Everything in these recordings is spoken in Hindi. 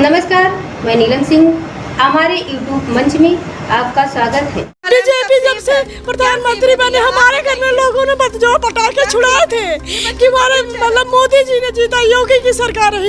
नमस्कार, मैं नीलम सिंह। हमारे YouTube मंच में आपका स्वागत है। बीजेपी जब से प्रधानमंत्री बने हमारे घर में लोगों ने जो पटाखे छुड़ाए थे कि हमारे मतलब मोदी जी ने जीता, योगी की सरकार है,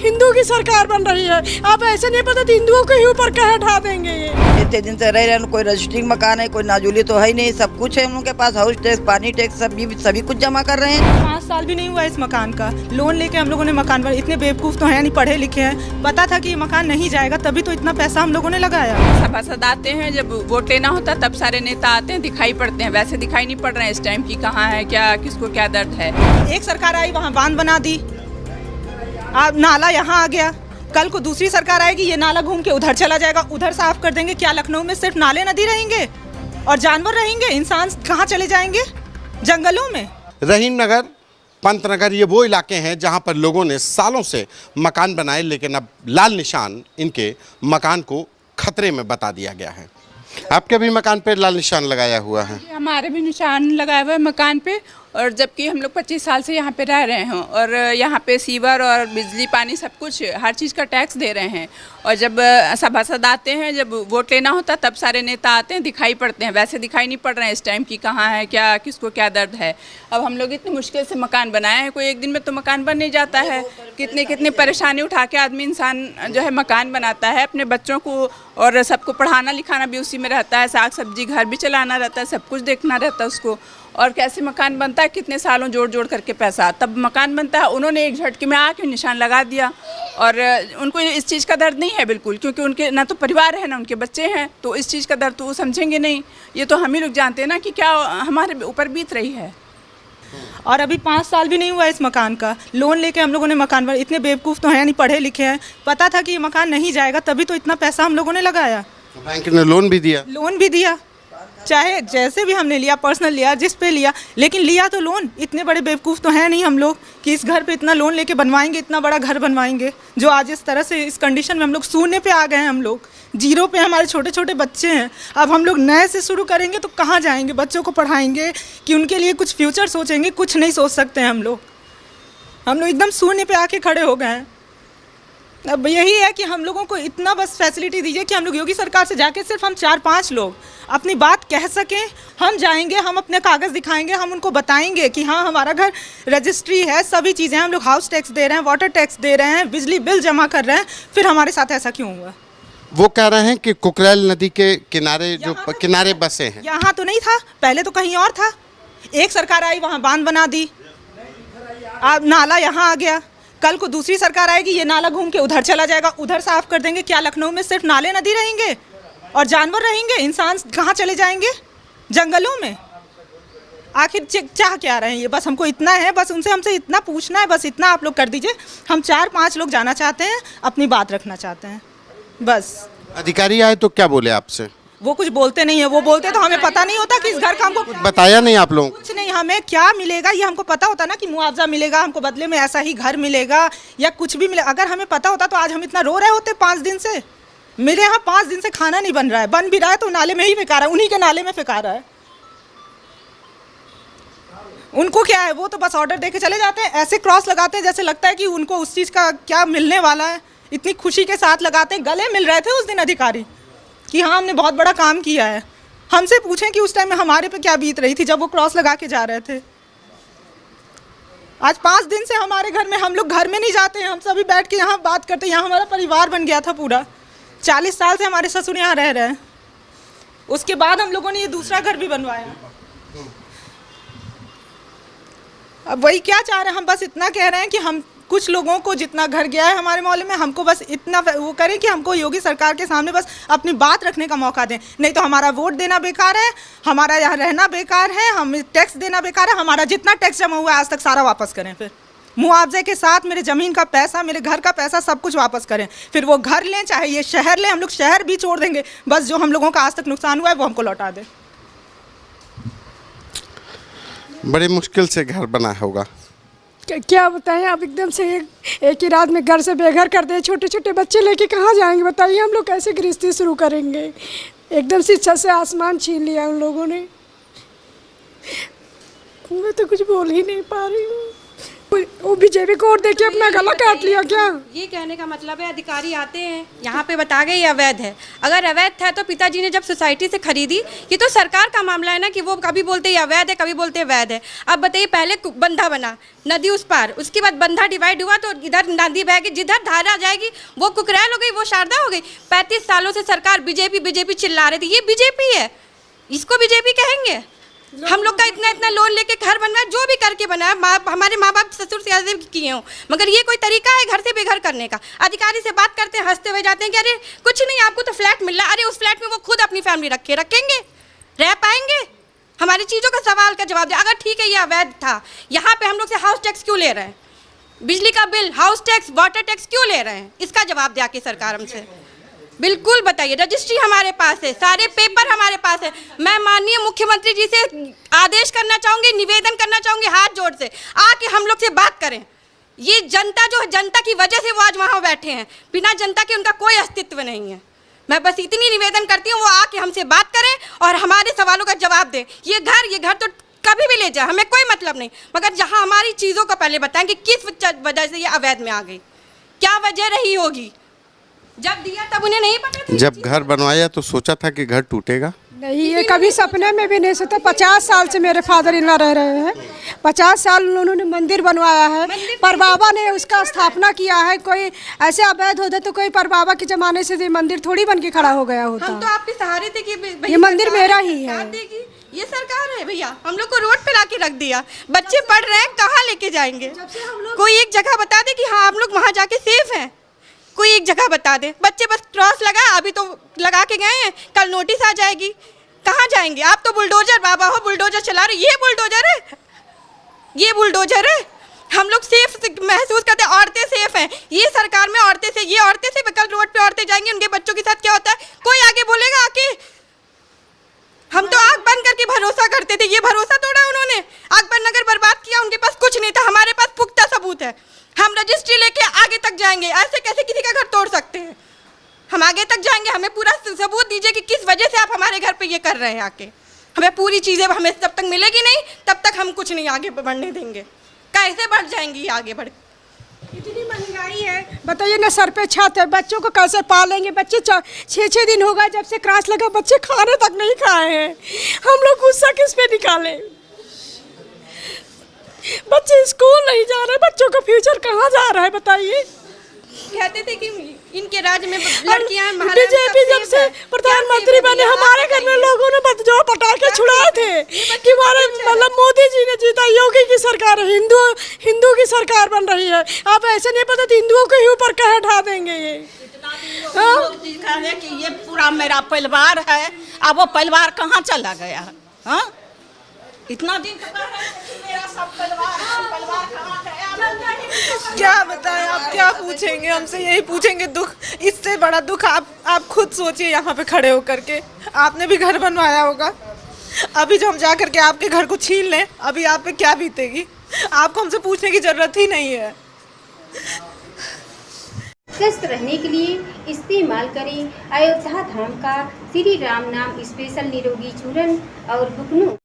हिंदू की सरकार बन रही है। आप ऐसे नहीं पता हिंदुओं के ही ऊपर कह ढा देंगे। ये इतने दिन से रह रहे, कोई रजिस्ट्रिंग मकान है, कोई नाजुली तो है ही नहीं, सब कुछ है उनके पास, हाउस टैक्स, पानी टैक्स, सभी कुछ जमा कर रहे हैं। 5 साल भी नहीं हुआ इस मकान का, लोन लेके हम लोगों ने मकान बनाया। इतने बेवकूफ़ तो हैं नहीं, पढ़े लिखे हैं, पता था कि ये मकान नहीं जाएगा, तभी तो इतना पैसा हम लोगों ने लगाया। सभासद आते हैं, जब वोट लेना होता तब सारे नेता आते हैं, दिखाई पड़ते हैं, वैसे दिखाई नहीं पड़ रहे हैं इस टाइम की कहाँ है, क्या किसको क्या दर्द है। एक सरकार आई, वहाँ बांध बना दी, नाला यहाँ आ गया। कल को दूसरी सरकार आएगी, ये नाला घूम के उधर चला जाएगा, उधर साफ कर देंगे। क्या लखनऊ में सिर्फ नाले नदी रहेंगे और जानवर रहेंगे? इंसान कहाँ चले जाएंगे? जंगलों में। रहीम नगर, पंत नगर, ये वो इलाके हैं जहां पर लोगों ने सालों से मकान बनाए, लेकिन अब लाल निशान इनके मकान को खतरे में बता दिया गया है। आपके भी मकान पे लाल निशान लगाया हुआ है? हमारे भी निशान लगाया हुआ है मकान पे, और जबकि हम लोग 25 साल से यहाँ पे रह रहे हैं और यहाँ पे सीवर और बिजली पानी सब कुछ हर चीज़ का टैक्स दे रहे हैं। और जब सभासद आते हैं, जब वोट लेना होता तब सारे नेता आते हैं, दिखाई पड़ते हैं, वैसे दिखाई नहीं पड़ रहे हैं इस टाइम की कहाँ है, क्या किसको क्या दर्द है। अब हम लोग इतनी मुश्किल से मकान बनाए हैं, कोई एक दिन में तो मकान बन नहीं जाता है। कितनी परेशानी उठा के आदमी इंसान जो है मकान बनाता है, अपने बच्चों को और सबको पढ़ाना लिखाना भी उसी में रहता है, साग सब्जी घर भी चलाना रहता है, सब कुछ देखना रहता है उसको। और कैसे मकान बनता है, कितने सालों जोड़ करके पैसा तब मकान बनता है। उन्होंने एक झटके में आके निशान लगा दिया और उनको इस चीज़ का दर्द नहीं है बिल्कुल, क्योंकि उनके ना तो परिवार है ना उनके बच्चे हैं, तो इस चीज़ का दर्द तो वो समझेंगे नहीं। ये तो हम ही लोग जानते हैं ना कि क्या हमारे ऊपर बीत रही है। और अभी 5 साल भी नहीं हुआ इस मकान का, लोन लेके हम लोगों ने मकान बनाया। इतने बेवकूफ़ तो हैं नहीं, पढ़े लिखे हैं, पता था कि ये मकान नहीं जाएगा, तभी तो इतना पैसा हम लोगों ने लगाया। बैंक ने लोन भी दिया? चाहे जैसे भी हमने लिया, पर्सनल लिया, जिस पे लिया, लेकिन लिया तो लोन। इतने बड़े बेवकूफ़ तो हैं नहीं हम लोग कि इस घर पे इतना लोन लेके बनवाएंगे, इतना बड़ा घर बनवाएंगे, जो आज इस तरह से इस कंडीशन में हम लोग शून्य पे आ गए हैं। हम लोग जीरो पे, हमारे छोटे छोटे बच्चे हैं। अब हम लोग नए से शुरू करेंगे तो कहाँ जाएंगे? बच्चों को पढ़ाएंगे कि उनके लिए कुछ फ्यूचर सोचेंगे? कुछ नहीं सोच सकते हैं हम लोग एकदम शून्य पे आके खड़े हो गए हैं। अब यही है कि हम लोगों को इतना बस फैसिलिटी दीजिए कि हम लोग योगी सरकार से जाके सिर्फ हम 4-5 लोग अपनी बात कह सकें। हम जाएंगे, हम अपने कागज़ दिखाएंगे, हम उनको बताएंगे कि हाँ हमारा घर रजिस्ट्री है, सभी चीज़ें हैं, हम लोग हाउस टैक्स दे रहे हैं, वाटर टैक्स दे रहे हैं, बिजली बिल जमा कर रहे हैं, फिर हमारे साथ ऐसा क्यों हुआ? वो कह रहे हैं कि कुकरेल नदी के किनारे जो किनारे बसे हैं। यहाँ तो नहीं था, पहले तो कहीं और था। एक सरकार आई, वहाँ बांध बना दी, नाला यहाँ आ गया। कल को दूसरी सरकार आएगी, ये नाला घूम के उधर चला जाएगा, उधर साफ कर देंगे। क्या लखनऊ में सिर्फ नाले नदी रहेंगे और जानवर रहेंगे? इंसान कहाँ चले जाएंगे? जंगलों में। आखिर चाह क्या रहे हैं ये? बस हमको इतना है, बस हमसे इतना पूछना है, बस इतना आप लोग कर दीजिए। हम 4-5 लोग जाना चाहते हैं, अपनी बात रखना चाहते हैं बस। अधिकारी आए तो क्या बोले आपसे? वो कुछ बोलते नहीं है। वो बोलते तो हमें पता नहीं होता कि इस घर का हमको बताया नहीं आप लोगों को? कुछ नहीं, हमें क्या मिलेगा ये हमको पता होता ना, कि मुआवजा मिलेगा हमको, बदले में ऐसा ही घर मिलेगा या कुछ भी मिलेगा। अगर हमें पता होता तो आज हम इतना रो रहे होते 5 दिन से। मेरे यहाँ 5 दिन से खाना नहीं बन रहा है, बन भी रहा है तो नाले में ही फेंका रहा है, उन्हीं के नाले में फेंका रहा है। उनको क्या है, वो तो बस ऑर्डर दे के चले जाते हैं, ऐसे क्रॉस लगाते हैं जैसे लगता है कि उनको उस चीज़ का क्या मिलने वाला है। इतनी खुशी के साथ लगाते हैं, गले मिल रहे थे उस दिन अधिकारी कि हाँ हमने बहुत बड़ा काम किया है। हमसे पूछें कि उस टाइम में हमारे पे क्या बीत रही थी जब वो क्रॉस लगा के जा रहे थे। आज 5 दिन से हमारे घर में, हम लोग घर में नहीं जाते हैं, हम सभी बैठ के यहाँ बात करते हैं। यहाँ हमारा परिवार बन गया था पूरा। 40 साल से हमारे ससुर यहाँ रह रहे हैं, उसके बाद हम लोगों ने ये दूसरा घर भी बनवाया। अब वही क्या चाह रहे हैं, हम बस इतना कह रहे हैं कि हम कुछ लोगों को जितना घर गया है हमारे मोहल्ले में, हमको बस इतना वो करें कि हमको योगी सरकार के सामने बस अपनी बात रखने का मौका दें। नहीं तो हमारा वोट देना बेकार है, हमारा यहाँ रहना बेकार है, हम टैक्स देना बेकार है। हमारा जितना टैक्स जमा हुआ है आज तक सारा वापस करें, फिर मुआवजे के साथ मेरे ज़मीन का पैसा, मेरे घर का पैसा, सब कुछ वापस करें। फिर वो घर लें चाहे ये शहर लें, हम लोग शहर भी छोड़ देंगे, बस जो हम लोगों का आज तक नुकसान हुआ है वो हमको लौटा दें। बड़ी मुश्किल से घर बना होगा। क्या बताएं आप, एकदम से एक ही रात में घर से बेघर कर दे। छोटे छोटे बच्चे लेके कहाँ जाएंगे बताइए? हम लोग कैसे गृहस्थी शुरू करेंगे? एकदम से छत से आसमान छीन लिया उन लोगों ने। मैं तो कुछ बोल ही नहीं पा रही हूँ। वो बीजेपी को वोट देके अपना गला काट लिया क्या? ये कहने का मतलब है अधिकारी आते हैं यहाँ पे बता गए ये अवैध है। अगर अवैध था तो पिताजी ने जब सोसाइटी से खरीदी, ये तो सरकार का मामला है ना कि वो कभी बोलते ये अवैध है, कभी बोलते वैध है। अब बताइए, पहले बंधा बना नदी उस पार, उसके बाद बंधा डिवाइड हुआ तो इधर नदी बह गई, जिधर धारा आ जाएगी वो कुकरैल हो गई, वो शारदा हो गई। 35 सालों से सरकार बीजेपी चिल्ला रही थी, ये बीजेपी है, इसको बीजेपी कहेंगे? हम लोग का इतना लोन लेके घर बनवाया, जो भी करके बनाया, हमारे माँ बाप ससुर से किए हों, मगर ये कोई तरीका है घर से बेघर करने का? अधिकारी से बात करते हैं, हंसते हुए जाते हैं कि अरे कुछ नहीं, आपको तो फ्लैट मिल रहा है। अरे उस फ्लैट में वो खुद अपनी फैमिली रखेंगे, रह पाएंगे? हमारी चीज़ों का सवाल का जवाब दे। अगर ठीक है ये अवैध था, यहाँ पे हम लोग से हाउस टैक्स क्यों ले रहे हैं? बिजली का bill, house tax, water tax क्यों ले रहे हैं? इसका जवाब दे आके सरकार हमसे, बिल्कुल बताइए। रजिस्ट्री हमारे पास है, सारे पेपर हमारे पास है। मैं माननीय मुख्यमंत्री जी से आदेश करना चाहूँगी, निवेदन करना चाहूँगी हाथ जोड़ से, आके हम लोग से बात करें। ये जनता जो है, जनता की वजह से वो आज वहाँ बैठे हैं, बिना जनता के उनका कोई अस्तित्व नहीं है। मैं बस इतनी निवेदन करती हूँ, वो आके हमसे बात करें और हमारे सवालों का जवाब दें। ये घर तो कभी भी ले जाए, हमें कोई मतलब नहीं, मगर जहाँ हमारी चीज़ों को पहले बताएं कि किस वजह से ये अवैध में आ गई, क्या वजह रही होगी। जब दिया तब उन्हें नहीं पता था। जब घर बनवाया तो सोचा था कि घर टूटेगा? नहीं, ये कभी सपने में भी नहीं सोचा। 50 साल से मेरे फादर इन लॉ रह रहे हैं, 50 साल उन्होंने मंदिर बनवाया है, पर बाबा ने उसका स्थापना किया है। कोई ऐसे अवैध होता तो कोई पर बाबा के जमाने से ये मंदिर थोड़ी बन के खड़ा हो गया होता। हम तो आपके सहारे थे कि ये मंदिर मेरा ही है। ये सरकार है भैया, हम लोग को रोड पे लाके रख दिया। बच्चे पढ़ रहे हैं, कहाँ लेके जाएंगे? कोई एक जगह बता दे कि हाँ आप लोग वहाँ जाके सेफ हैं, कोई एक जगह बता दे। बच्चे बस क्रॉस लगा, अभी तो लगा के गए हैं, कल नोटिस आ जाएगी, कहाँ जाएंगे? आप तो बुलडोजर बाबा हो, बुलडोजर चला रहे। ये बुलडोजर है, ये बुलडोजर है। हम लोग सेफ महसूस करते हैं, औरतें सेफ हैं। ये सरकार में औरतें से, ये औरतें से कल रोड पे औरतें जाएंगी, उनके बच्चों के साथ क्या होता है कोई आगे बोलेगा आके? हम तो आग बंद करके भरोसा करते थे, ये भरोसा तोड़ा उन्होंने। अकबर नगर बर्बाद किया, उनके पास कुछ नहीं था, हमारे पास पुख्ता सबूत है। हम रजिस्ट्री लेके आगे तक जाएंगे, ऐसे कैसे किसी का घर तोड़ सकते हैं? हम आगे तक जाएंगे, हमें पूरा सबूत दीजिए कि किस वजह से आप हमारे घर पे ये कर रहे हैं आके। हमें पूरी चीज़ें हमें जब तक मिलेगी नहीं तब तक हम कुछ नहीं आगे बढ़ने देंगे। कैसे बढ़ जाएंगी आगे बढ़? इतनी महंगाई है, बताइए ना, सर पे छत है, बच्चों को कैसे पालेंगे? बच्चे 6-6 दिन होगा जब से क्रास लगा, बच्चे खाने तक नहीं खाए हैं। हम लोग गुस्सा किस पे निकालें? बच्चे स्कूल नहीं जा रहे, बच्चों का फ्यूचर कहाँ जा रहा है बताइए? कहते थे कि इनके राज्य में लड़कियां, बीजेपी जब से प्रधानमंत्री बने, हमारे घर में लोगों ने जो पटाखे छुड़ाए थे कि हमारे मतलब मोदी जी ने जीता, योगी की सरकार है, हिंदू की सरकार बन रही है। आप ऐसे नहीं पता तो हिंदुओं के ही ऊपर कहे ढा देंगे ये। कि ये पूरा मेरा परिवार है, अब वो परिवार कहाँ चला गया? हाँ, इतना दिन मेरा सब परिवार कहाँ गया? क्या बताएं, आप क्या पूछेंगे हमसे? यही पूछेंगे दुख, इससे बड़ा दुख आप खुद सोचिए। यहाँ पे खड़े होकर के आपने भी घर बनवाया होगा, अभी जो हम जा करके आपके घर को छीन लें, अभी आप पे क्या बीतेगी? आपको हमसे पूछने की जरूरत ही नहीं है। स्वस्थ रहने के लिए इस्तेमाल करें अयोध्या धाम का श्री राम नाम स्पेशल निरोगी चूर्ण और बुकनू।